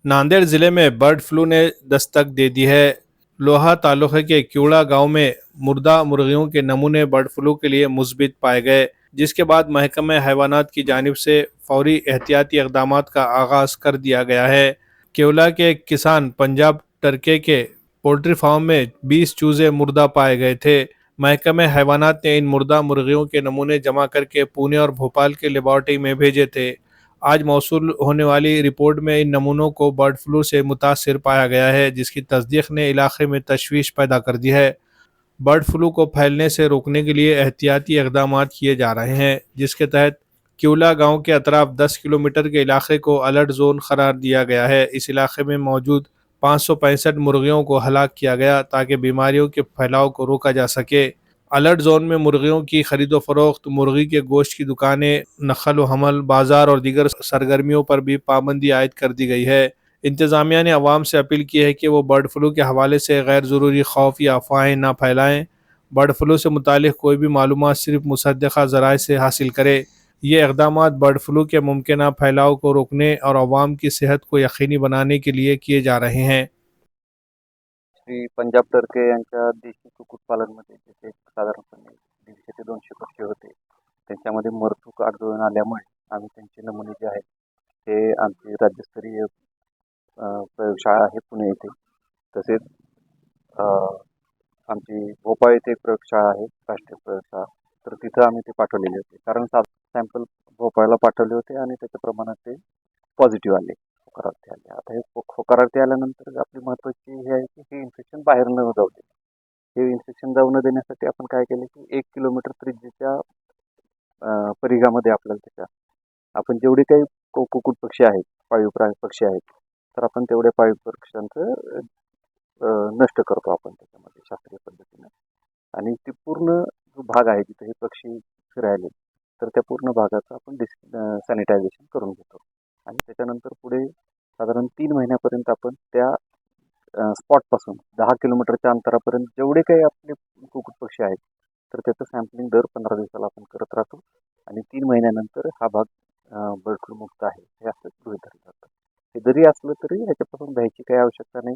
नांदेड़ जिले में bird flu ने दस्तक दे दी है। लोहा तालुके के क्यूड़ा गांव में मुर्दा मुर्गियों के नमूने बर्ड फ्लू के लिए मुस्बित पाए गए, जिसके बाद महकमे हैवानात की जानिब से फौरी एहतियाती इकदामात का आगाज कर दिया गया है। केवला के किसान पंजाब टरके के पोल्ट्री फार्म में 20 चूजे मुर्दा पाए गए थे। महकमे हैवानात ने इन मुर्दा मुर्गियों के नमूने जमा करके पुणे और भोपाल के लेबॉर्ट्री में भेजे थे। आज मौसूल होने वाली रिपोर्ट में इन नमूनों को बर्ड फ्लू से मुतासिर पाया गया है, जिसकी तस्दीक ने इलाके में तशवीश पैदा कर दी है। बर्ड फ्लू को फैलने से रोकने के लिए एहतियाती इकदाम किए जा रहे हैं, जिसके तहत क्यूला गांव के अतराफ 10 किलोमीटर के इलाके को अलर्ट जोन करार दिया गया है। इस इलाके में मौजूद 565 मुर्गियों को हलाक किया गया ताकि बीमारियों के फैलाव को रोका जा सके। अलर्ट जोन में मुर्गियों की खरीदो फरोख्त, मुर्गी के गोश्त की दुकानें, नकल व हमल, बाजार और दीगर सरगर्मियों पर भी पाबंदी आयद कर दी गई है। इंतज़ामिया ने अवाम से अपील की है कि वो बर्ड फ्लू के हवाले से गैर ज़रूरी खौफ या अफवाहें ना फैलाएँ। बर्ड फ्लू से मुतालिक कोई भी मालूमात सिर्फ मुसद्दक़ा ज़राए से हासिल करे। ये इक़दाम बर्ड फ्लू के मुमकिन फैलाव को रोकने और अवाम की सेहत को यकीनी बनाने के लिए किए जा रहे हैं। श्री पंजाब टरके यांच्या देशी कुक्कुटपालनमध्ये जसे साधारणपणे 150 ते 200 पक्षी होते, त्यांच्यामध्ये मरतूक आढळून आल्यामुळे आम्ही त्यांचे नमुने जे आहेत ते आमची राज्यस्तरीय प्रयोगशाळा आहे पुणे येथे, तसेच आमची भोपाळ येथे एक प्रयोगशाळा आहे राष्ट्रीय प्रयोगशाळा, तर तिथं आम्ही ते पाठवलेले होते. कारण सॅम्पल भोपाळला पाठवले होते आणि त्याच्या प्रमाणात ते पॉझिटिव्ह आले, होकारार्थी आले. आता हे होकारार्थी आल्यानंतर आपली महत्त्वाची हे आहे की हे इन्फेक्शन बाहेर न जाऊ दे. हे इन्फेक्शन जाऊ न देण्यासाठी आपण काय केलं की 1 किलोमीटर त्रिज्येच्या परिघामध्ये आपल्याला आपण जेवढे काही कुक्कुट पक्षी आहेत, पाळीव पक्षी आहेत, तर आपण तेवढ्या पाळीव पक्ष्यांचं नष्ट करतो आपण त्याच्यामध्ये शास्त्रीय पद्धतीने. आणि ती पूर्ण जो भाग आहे जिथे हे पक्षी फिरायले, तर त्या पूर्ण भागाचं आपण सॅनिटायझेशन करून घेतो. आणि त्याच्यानंतर पुढे साधारण 3 महिन्यापर्यंत आपण त्या स्पॉटपासून 10 किलोमीटरच्या अंतरापर्यंत जेवढे काही आपले कुक्कुट पक्षी आहेत, तर त्याचं सॅम्पलिंग दर 15 दिवसाला आपण करत राहतो. आणि 3 महिन्यानंतर हा भाग बर्ड फ्लू मुक्त आहे हे असं गृहीत धरलं जातं. हे जरी असलं तरी ह्याच्यापासून भ्यायची काही आवश्यकता नाही.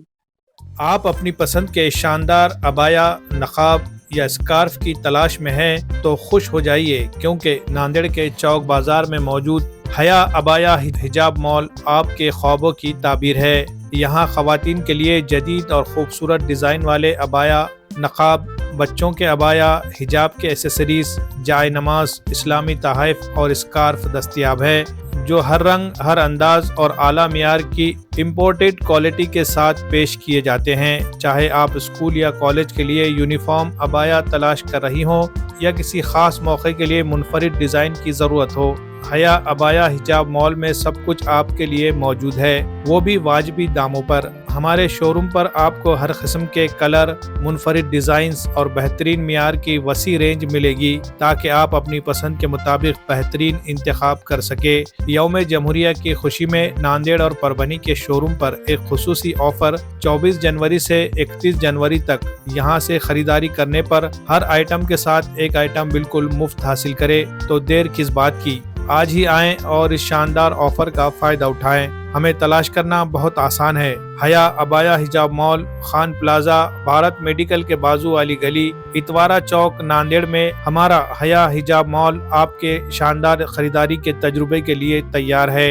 आप अपनी पसंद के शानदार अबाया, नकाब या स्कार्फ की तलाश में हैं तो खुश हो जाइए, क्योंकि नांदेड़ के चौक बाजार में मौजूद हया अबाया हिजाब मॉल आपके ख्वाबों की ताबीर है। यहाँ ख़वातीन के लिए जदीद और ख़ूबसूरत डिज़ाइन वाले अबाया, नकाब, बच्चों के अबाया, हिजाब के एसेसरीज, जाय नमाज, इस्लामी तहफ़ और स्कार्फ दस्तयाब है, जो हर रंग, हर अंदाज और आला मियार की इम्पोर्टेड क्वालिटी के साथ पेश किए जाते हैं। चाहे आप स्कूल या कॉलेज के लिए यूनिफॉर्म अबाया तलाश कर रही हों या किसी ख़ास मौके के लिए मुनफरिद डिज़ाइन की ज़रूरत हो, हया अबाया हिजाब मॉल में सब कुछ आपके लिए मौजूद है, वो भी वाजबी दामों पर। हमारे शोरूम पर आपको हर किस्म के कलर, मुनफरिद डिज़ाइंस और बेहतरीन मियार की वसी रेंज मिलेगी, ताकि आप अपनी पसंद के मुताबिक बेहतरीन इंतखाब कर सके। यौम जमहूरिया की खुशी में नांदेड़ और परभनी के शोरूम पर एक खुसूसी ऑफर 24 जनवरी से 31 जनवरी तक। यहाँ से खरीदारी करने पर हर आइटम के साथ एक आइटम बिल्कुल मुफ्त हासिल करें, तो देर किस बात की, आज ही आएं और इस शानदार ऑफर का फ़ायदा उठाएं। हमें तलाश करना बहुत आसान है। हया अबाया हिजाब mall, Khan plaza, Bharat medical के बाजू वाली गली, इतवारा चौक, नांदेड़ में हमारा हया हिजाब मॉल आपके शानदार खरीदारी के तजुर्बे के लिए तैयार है।